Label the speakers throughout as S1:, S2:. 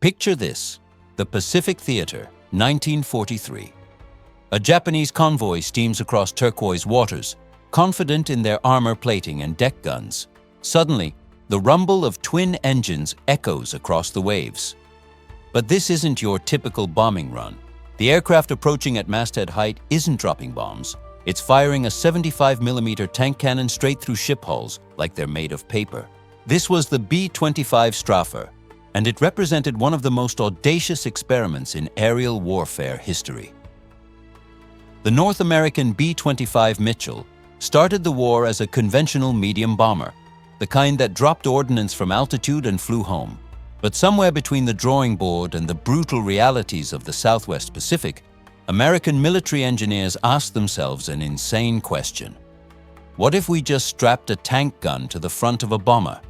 S1: Picture this: the Pacific Theater, 1943. A Japanese convoy steams across turquoise waters, confident in their armor plating and deck guns. Suddenly, the rumble of twin engines echoes across the waves. But this isn't your typical bombing run. The aircraft approaching at masthead height isn't dropping bombs. It's firing a 75mm tank cannon straight through ship hulls like they're made of paper. This was the B-25 strafer, and it represented one of the most audacious experiments in aerial warfare history. The North American B-25 Mitchell started the war as a conventional medium bomber, the kind that dropped ordnance from altitude and flew home. But somewhere between the drawing board and the brutal realities of the Southwest Pacific, American military engineers asked themselves an insane question. What if we just strapped a tank gun to the front of a bomber?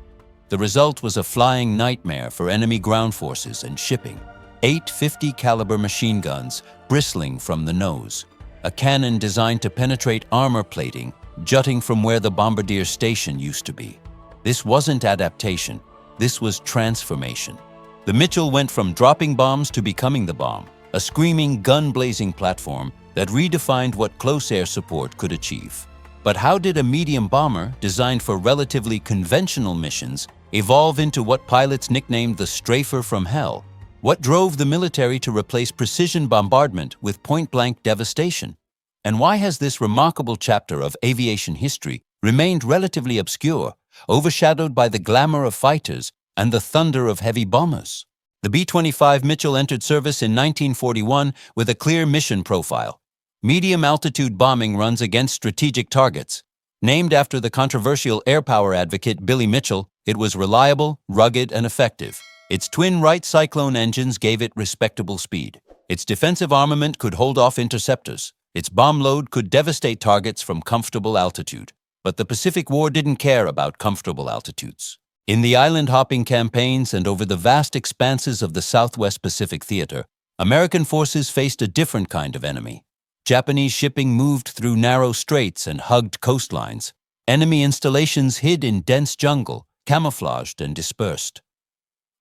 S1: The result was a flying nightmare for enemy ground forces and shipping. 8 50 caliber machine guns bristling from the nose. A cannon designed to penetrate armor plating jutting from where the bombardier station used to be. This wasn't adaptation. This was transformation. The Mitchell went from dropping bombs to becoming the bomb, a screaming, gun-blazing platform that redefined what close air support could achieve. But how did a medium bomber, designed for relatively conventional missions, evolve into what pilots nicknamed the strafer from hell? What drove the military to replace precision bombardment with point-blank devastation? And why has this remarkable chapter of aviation history remained relatively obscure, overshadowed by the glamour of fighters and the thunder of heavy bombers? The B-25 Mitchell entered service in 1941 with a clear mission profile: medium-altitude bombing runs against strategic targets. Named after the controversial air power advocate Billy Mitchell, it was reliable, rugged, and effective. Its twin Wright Cyclone engines gave it respectable speed. Its defensive armament could hold off interceptors. Its bomb load could devastate targets from comfortable altitude. But the Pacific War didn't care about comfortable altitudes. In the island-hopping campaigns and over the vast expanses of the Southwest Pacific Theater, American forces faced a different kind of enemy. Japanese shipping moved through narrow straits and hugged coastlines. Enemy installations hid in dense jungle, camouflaged and dispersed.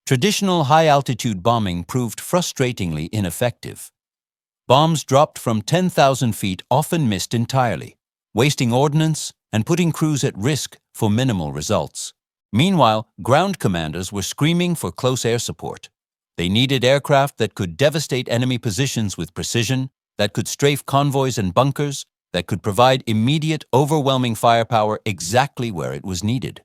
S1: Traditional high-altitude bombing proved frustratingly ineffective. Bombs dropped from 10,000 feet often missed entirely, wasting ordnance and putting crews at risk for minimal results. Meanwhile, ground commanders were screaming for close air support. They needed aircraft that could devastate enemy positions with precision, that could strafe convoys and bunkers, that could provide immediate, overwhelming firepower exactly where it was needed.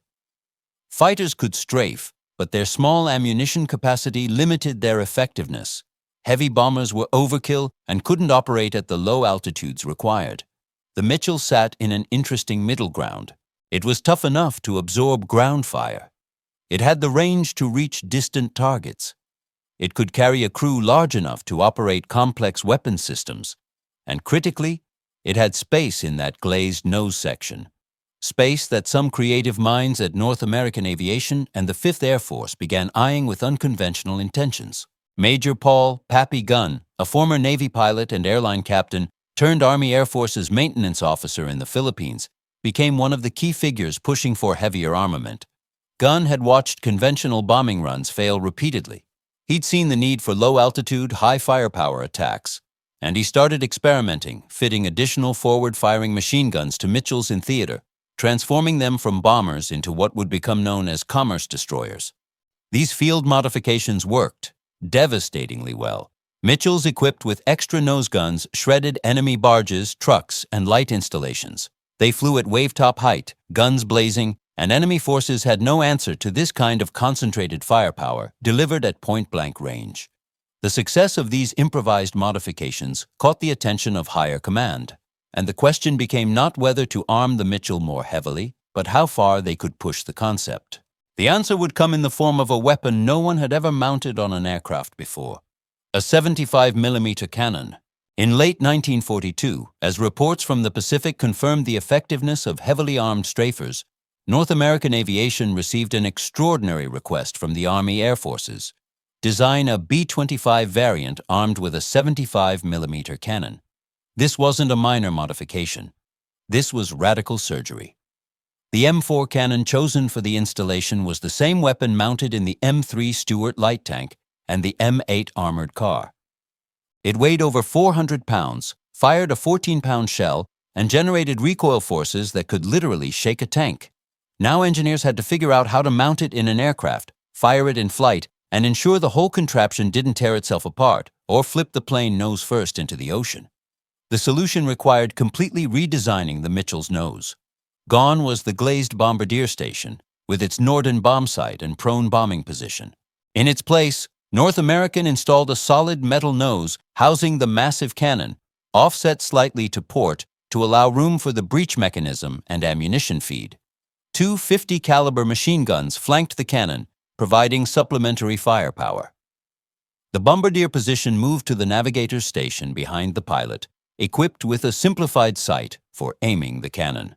S1: Fighters could strafe, but their small ammunition capacity limited their effectiveness. Heavy bombers were overkill and couldn't operate at the low altitudes required. The Mitchell sat in an interesting middle ground. It was tough enough to absorb ground fire. It had the range to reach distant targets. It could carry a crew large enough to operate complex weapon systems. And critically, it had space in that glazed nose section. Space that some creative minds at North American Aviation and the 5th Air Force began eyeing with unconventional intentions. Major Paul "Pappy" Gunn, a former Navy pilot and airline captain, turned Army Air Force's maintenance officer in the Philippines, became one of the key figures pushing for heavier armament. Gunn had watched conventional bombing runs fail repeatedly. He'd seen the need for low-altitude, high-firepower attacks, and he started experimenting, fitting additional forward-firing machine guns to Mitchells in theater, transforming them from bombers into what would become known as commerce destroyers. These field modifications worked devastatingly well. Mitchells equipped with extra nose guns shredded enemy barges, trucks, and light installations. They flew at wavetop height, guns blazing, and enemy forces had no answer to this kind of concentrated firepower delivered at point-blank range. The success of these improvised modifications caught the attention of higher command, and the question became not whether to arm the Mitchell more heavily, but how far they could push the concept. The answer would come in the form of a weapon no one had ever mounted on an aircraft before: a 75mm cannon. In late 1942, as reports from the Pacific confirmed the effectiveness of heavily armed strafers, North American Aviation received an extraordinary request from the Army Air Forces: design a B-25 variant armed with a 75mm cannon. This wasn't a minor modification. This was radical surgery. The M4 cannon chosen for the installation was the same weapon mounted in the M3 Stuart light tank and the M8 armored car. It weighed over 400 pounds, fired a 14-pound shell, and generated recoil forces that could literally shake a tank. Now engineers had to figure out how to mount it in an aircraft, fire it in flight, and ensure the whole contraption didn't tear itself apart or flip the plane nose first into the ocean. The solution required completely redesigning the Mitchell's nose. Gone was the glazed bombardier station, with its Norden bomb sight and prone bombing position. In its place, North American installed a solid metal nose housing the massive cannon, offset slightly to port to allow room for the breech mechanism and ammunition feed. Two 50-caliber machine guns flanked the cannon, providing supplementary firepower. The bombardier position moved to the navigator's station behind the pilot, equipped with a simplified sight for aiming the cannon.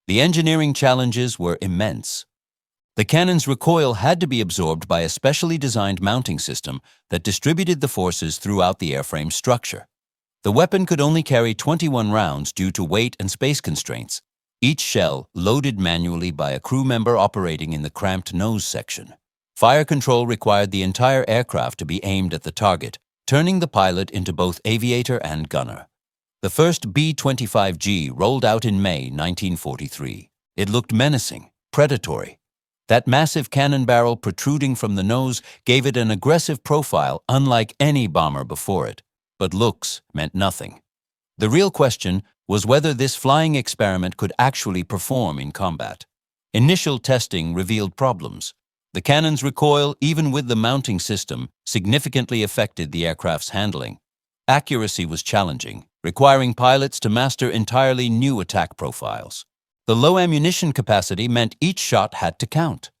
S1: The engineering challenges were immense. The cannon's recoil had to be absorbed by a specially designed mounting system that distributed the forces throughout the airframe structure. The weapon could only carry 21 rounds due to weight and space constraints, each shell loaded manually by a crew member operating in the cramped nose section. Fire control required the entire aircraft to be aimed at the target, turning the pilot into both aviator and gunner. The first B-25G rolled out in May 1943. It looked menacing, predatory. That massive cannon barrel protruding from the nose gave it an aggressive profile unlike any bomber before it. But looks meant nothing. The real question was whether this flying experiment could actually perform in combat. Initial testing revealed problems. The cannon's recoil, even with the mounting system, significantly affected the aircraft's handling. Accuracy was challenging, requiring pilots to master entirely new attack profiles. The low ammunition capacity meant each shot had to count.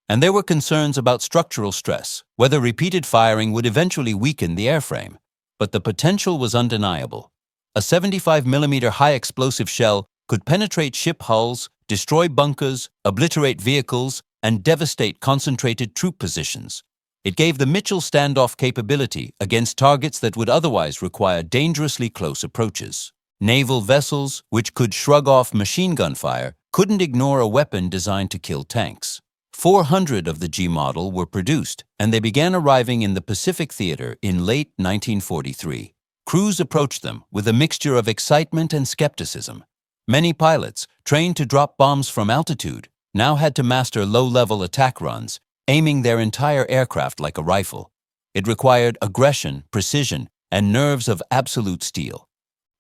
S1: And there were concerns about structural stress, whether repeated firing would eventually weaken the airframe. But the potential was undeniable. A 75mm high-explosive shell could penetrate ship hulls, destroy bunkers, obliterate vehicles, and devastate concentrated troop positions. It gave the Mitchell standoff capability against targets that would otherwise require dangerously close approaches. Naval vessels, which could shrug off machine gun fire, couldn't ignore a weapon designed to kill tanks. 400 of the G model were produced, and they began arriving in the Pacific Theater in late 1943. Crews approached them with a mixture of excitement and skepticism. Many pilots, trained to drop bombs from altitude, now had to master low-level attack runs, aiming their entire aircraft like a rifle. It required aggression, precision, and nerves of absolute steel.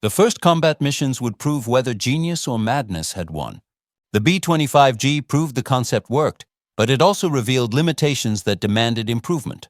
S1: The first combat missions would prove whether genius or madness had won. The B-25G proved the concept worked, but it also revealed limitations that demanded improvement.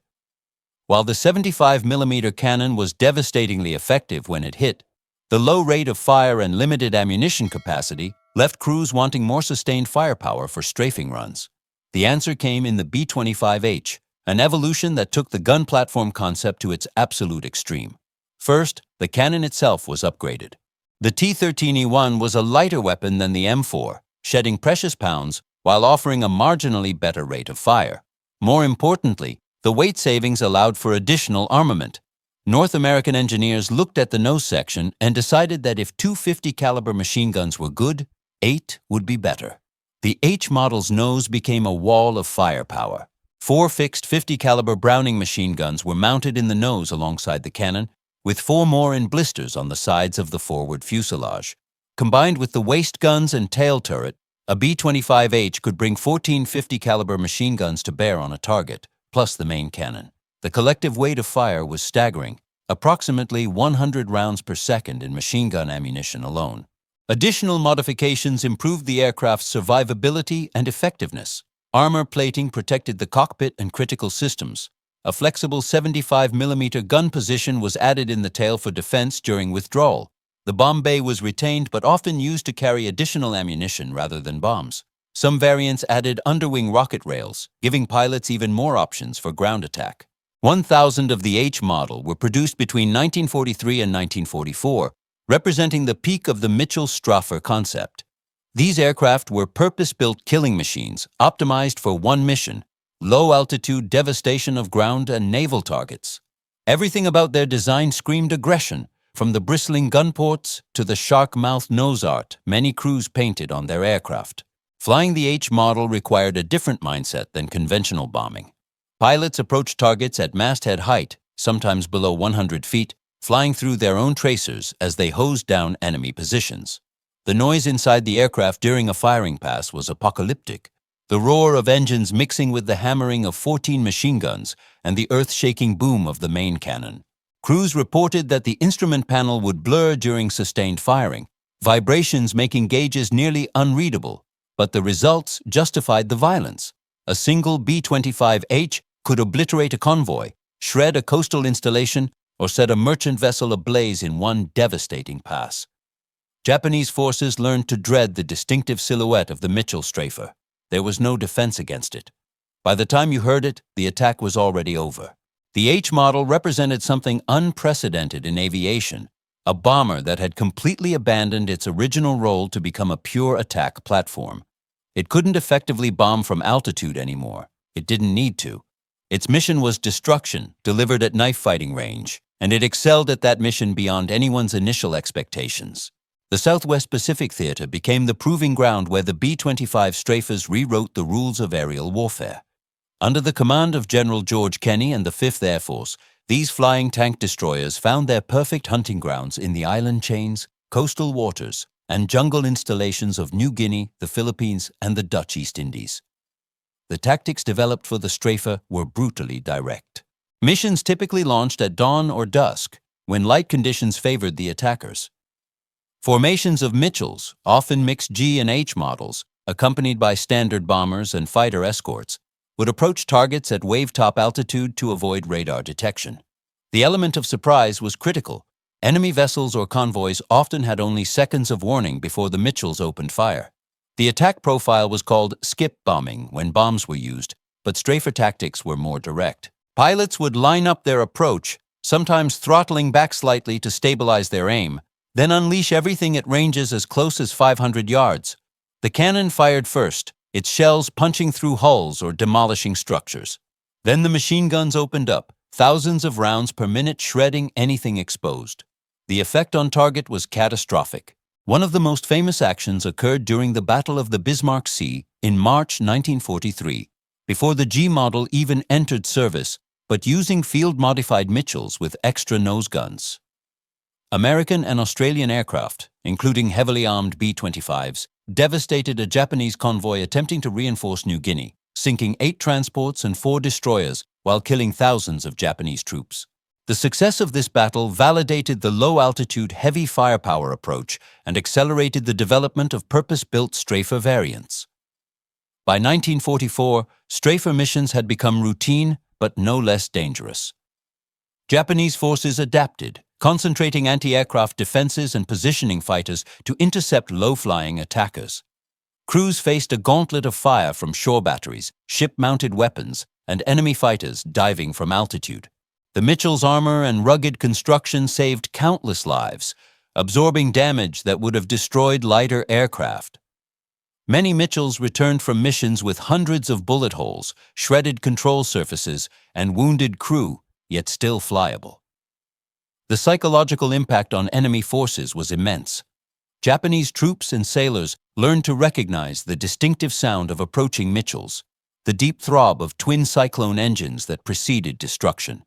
S1: While the 75mm cannon was devastatingly effective when it hit, the low rate of fire and limited ammunition capacity left crews wanting more sustained firepower for strafing runs. The answer came in the B-25H, an evolution that took the gun platform concept to its absolute extreme. First, the cannon itself was upgraded. The T-13E1 was a lighter weapon than the M4, shedding precious pounds while offering a marginally better rate of fire. More importantly, the weight savings allowed for additional armament. North American engineers looked at the nose section and decided that if two 50-caliber machine guns were good, 8 would be better. The H model's nose became a wall of firepower. 4 fixed 50-caliber Browning machine guns were mounted in the nose alongside the cannon, with 4 more in blisters on the sides of the forward fuselage. Combined with the waist guns and tail turret, a B-25H could bring 14 50-caliber machine guns to bear on a target, plus the main cannon. The collective weight of fire was staggering, approximately 100 rounds per second in machine gun ammunition alone. Additional modifications improved the aircraft's survivability and effectiveness. Armor plating protected the cockpit and critical systems. A flexible 75mm gun position was added in the tail for defense during withdrawal. The bomb bay was retained but often used to carry additional ammunition rather than bombs. Some variants added underwing rocket rails, giving pilots even more options for ground attack. 1,000 of the H model were produced between 1943 and 1944, representing the peak of the Mitchell strafer concept. These aircraft were purpose-built killing machines, optimized for one mission: low-altitude devastation of ground and naval targets. Everything about their design screamed aggression, from the bristling gun ports to the shark-mouthed nose art many crews painted on their aircraft. Flying the H model required a different mindset than conventional bombing. Pilots approached targets at masthead height, sometimes below 100 feet, flying through their own tracers as they hosed down enemy positions. The noise inside the aircraft during a firing pass was apocalyptic, the roar of engines mixing with the hammering of 14 machine guns and the earth-shaking boom of the main cannon. Crews reported that the instrument panel would blur during sustained firing, vibrations making gauges nearly unreadable, but the results justified the violence. A single B-25H could obliterate a convoy, shred a coastal installation, or set a merchant vessel ablaze in one devastating pass. Japanese forces learned to dread the distinctive silhouette of the Mitchell strafer. There was no defense against it. By the time you heard it, the attack was already over. The H model represented something unprecedented in aviation, a bomber that had completely abandoned its original role to become a pure attack platform. It couldn't effectively bomb from altitude anymore. It didn't need to. Its mission was destruction, delivered at knife-fighting range, and it excelled at that mission beyond anyone's initial expectations. The Southwest Pacific Theater became the proving ground where the B-25 strafers rewrote the rules of aerial warfare. Under the command of General George Kenney and the 5th Air Force, these flying tank destroyers found their perfect hunting grounds in the island chains, coastal waters, and jungle installations of New Guinea, the Philippines, and the Dutch East Indies. The tactics developed for the strafer were brutally direct. Missions typically launched at dawn or dusk, when light conditions favored the attackers. Formations of Mitchells, often mixed G and H models, accompanied by standard bombers and fighter escorts, would approach targets at wave-top altitude to avoid radar detection. The element of surprise was critical. Enemy vessels or convoys often had only seconds of warning before the Mitchells opened fire. The attack profile was called skip bombing when bombs were used, but strafer tactics were more direct. Pilots would line up their approach, sometimes throttling back slightly to stabilize their aim, then unleash everything at ranges as close as 500 yards. The cannon fired first, its shells punching through hulls or demolishing structures. Then the machine guns opened up, thousands of rounds per minute shredding anything exposed. The effect on target was catastrophic. One of the most famous actions occurred during the Battle of the Bismarck Sea in March 1943, before the G model even entered service, but using field-modified Mitchells with extra nose guns. American and Australian aircraft, including heavily armed B-25s, devastated a Japanese convoy attempting to reinforce New Guinea, sinking 8 transports and 4 destroyers while killing thousands of Japanese troops. The success of this battle validated the low-altitude, heavy firepower approach and accelerated the development of purpose-built strafer variants. By 1944, strafer missions had become routine but no less dangerous. Japanese forces adapted, concentrating anti-aircraft defenses and positioning fighters to intercept low-flying attackers. Crews faced a gauntlet of fire from shore batteries, ship-mounted weapons, and enemy fighters diving from altitude. The Mitchell's armor and rugged construction saved countless lives, absorbing damage that would have destroyed lighter aircraft. Many Mitchells returned from missions with hundreds of bullet holes, shredded control surfaces, and wounded crew, yet still flyable. The psychological impact on enemy forces was immense. Japanese troops and sailors learned to recognize the distinctive sound of approaching Mitchells, the deep throb of twin cyclone engines that preceded destruction.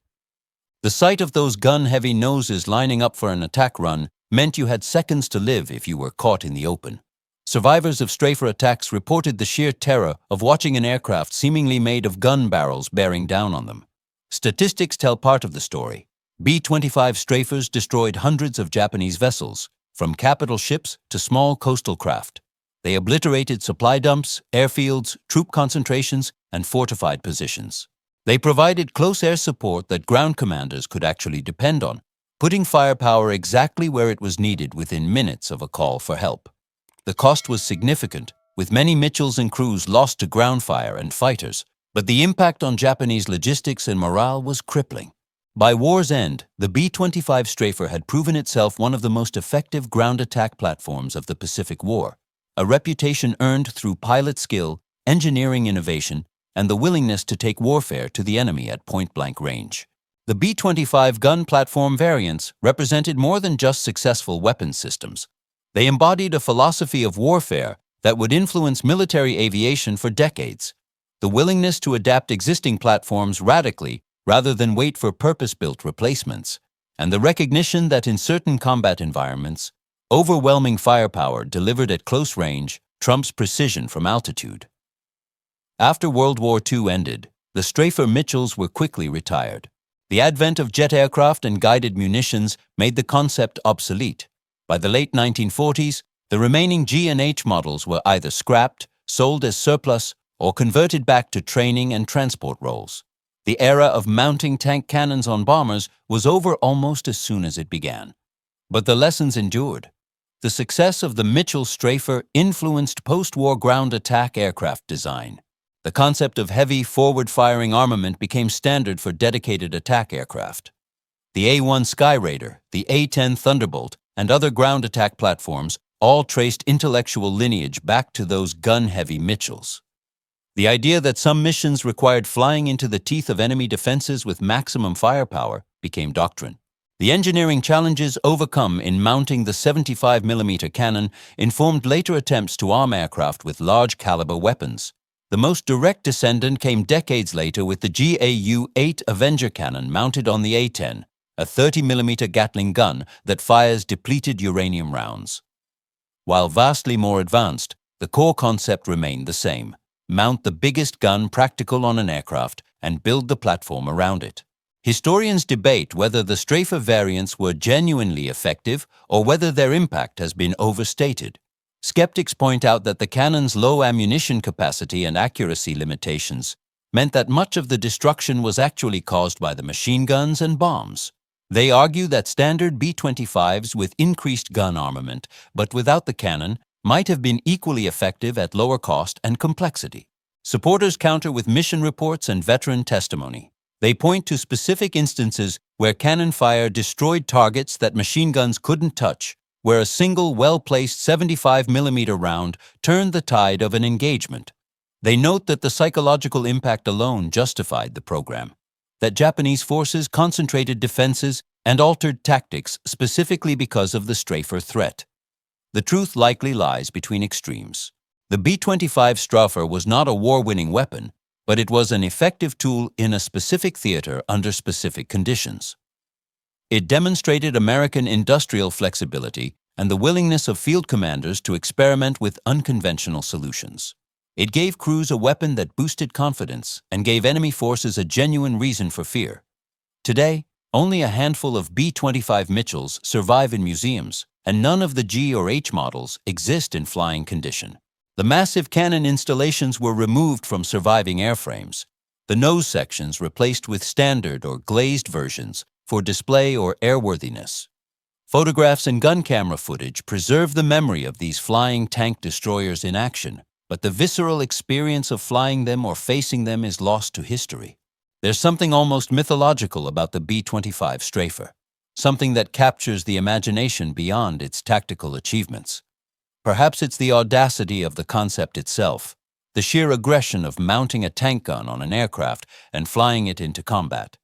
S1: The sight of those gun-heavy noses lining up for an attack run meant you had seconds to live if you were caught in the open. Survivors of strafer attacks reported the sheer terror of watching an aircraft seemingly made of gun barrels bearing down on them. Statistics tell part of the story. B-25 strafers destroyed hundreds of Japanese vessels, from capital ships to small coastal craft. They obliterated supply dumps, airfields, troop concentrations, and fortified positions. They provided close air support that ground commanders could actually depend on, putting firepower exactly where it was needed within minutes of a call for help. The cost was significant, with many Mitchells and crews lost to ground fire and fighters, but the impact on Japanese logistics and morale was crippling. By war's end, the B-25 strafer had proven itself one of the most effective ground attack platforms of the Pacific War, a reputation earned through pilot skill, engineering innovation, and the willingness to take warfare to the enemy at point-blank range. The B-25 gun platform variants represented more than just successful weapons systems. They embodied a philosophy of warfare that would influence military aviation for decades. the willingness to adapt existing platforms radically rather than wait for purpose-built replacements, and the recognition that in certain combat environments, overwhelming firepower delivered at close range trumps precision from altitude. After World War II ended, the strafer Mitchells were quickly retired. The advent of jet aircraft and guided munitions made the concept obsolete. By the late 1940s, the remaining G and H models were either scrapped, sold as surplus, or converted back to training and transport roles. The era of mounting tank cannons on bombers was over almost as soon as it began. But the lessons endured. The success of the Mitchell strafer influenced post-war ground attack aircraft design. The concept of heavy forward-firing armament became standard for dedicated attack aircraft. The A-1 Skyraider, the A-10 Thunderbolt, and other ground attack platforms all traced intellectual lineage back to those gun-heavy Mitchells. The idea that some missions required flying into the teeth of enemy defenses with maximum firepower became doctrine. The engineering challenges overcome in mounting the 75mm cannon informed later attempts to arm aircraft with large-caliber weapons. The most direct descendant came decades later with the GAU-8 Avenger cannon mounted on the A-10, a 30mm Gatling gun that fires depleted uranium rounds. While vastly more advanced, the core concept remained the same: mount the biggest gun practical on an aircraft and build the platform around it. Historians debate whether the strafer variants were genuinely effective or whether their impact has been overstated. Skeptics point out that the cannon's low ammunition capacity and accuracy limitations meant that much of the destruction was actually caused by the machine guns and bombs. They argue that standard B-25s with increased gun armament, but without the cannon, might have been equally effective at lower cost and complexity. Supporters counter with mission reports and veteran testimony. They point to specific instances where cannon fire destroyed targets that machine guns couldn't touch, where a single well-placed 75mm round turned the tide of an engagement. They note that the psychological impact alone justified the program, that Japanese forces concentrated defenses and altered tactics specifically because of the strafer threat. The truth likely lies between extremes. The B-25 strafer was not a war-winning weapon, but it was an effective tool in a specific theater under specific conditions. It demonstrated American industrial flexibility and the willingness of field commanders to experiment with unconventional solutions. It gave crews a weapon that boosted confidence and gave enemy forces a genuine reason for fear. Today, only a handful of B-25 Mitchells survive in museums, and none of the G or H models exist in flying condition. The massive cannon installations were removed from surviving airframes, the nose sections replaced with standard or glazed versions for display or airworthiness. Photographs and gun camera footage preserve the memory of these flying tank destroyers in action, but the visceral experience of flying them or facing them is lost to history. There's something almost mythological about the B-25 strafer, something that captures the imagination beyond its tactical achievements. Perhaps it's the audacity of the concept itself, the sheer aggression of mounting a tank gun on an aircraft and flying it into combat.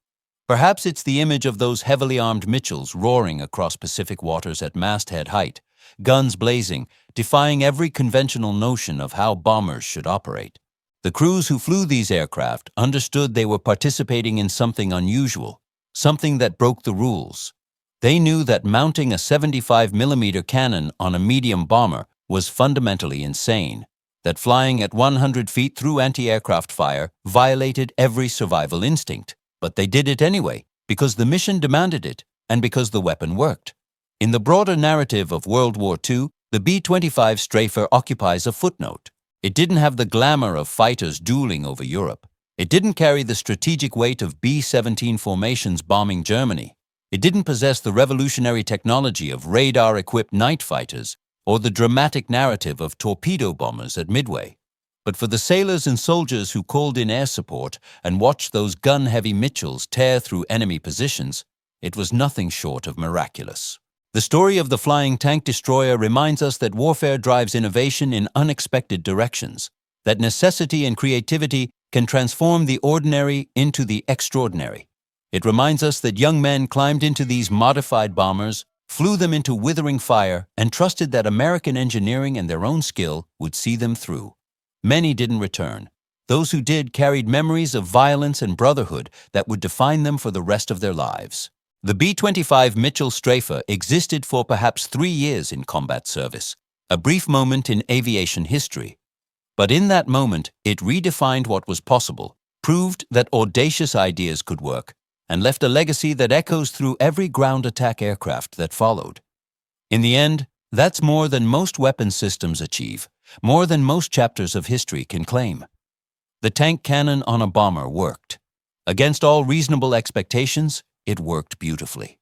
S1: Perhaps it's the image of those heavily armed Mitchells roaring across Pacific waters at masthead height, guns blazing, defying every conventional notion of how bombers should operate. The crews who flew these aircraft understood they were participating in something unusual, something that broke the rules. They knew that mounting a 75mm cannon on a medium bomber was fundamentally insane, that flying at 100 feet through anti-aircraft fire violated every survival instinct. But they did it anyway, because the mission demanded it, and because the weapon worked. In the broader narrative of World War II, the B-25 strafer occupies a footnote. It didn't have the glamour of fighters dueling over Europe. It didn't carry the strategic weight of B-17 formations bombing Germany. It didn't possess the revolutionary technology of radar-equipped night fighters or the dramatic narrative of torpedo bombers at Midway. But for the sailors and soldiers who called in air support and watched those gun-heavy Mitchells tear through enemy positions, it was nothing short of miraculous. The story of the flying tank destroyer reminds us that warfare drives innovation in unexpected directions, that necessity and creativity can transform the ordinary into the extraordinary. It reminds us that young men climbed into these modified bombers, flew them into withering fire, and trusted that American engineering and their own skill would see them through. Many didn't return. Those who did carried memories of violence and brotherhood that would define them for the rest of their lives. The B-25 Mitchell strafer existed for perhaps 3 years in combat service, a brief moment in aviation history. But in that moment, it redefined what was possible, proved that audacious ideas could work, and left a legacy that echoes through every ground attack aircraft that followed. In the end, that's more than most weapon systems achieve, more than most chapters of history can claim. The tank cannon on a bomber worked. Against all reasonable expectations, it worked beautifully.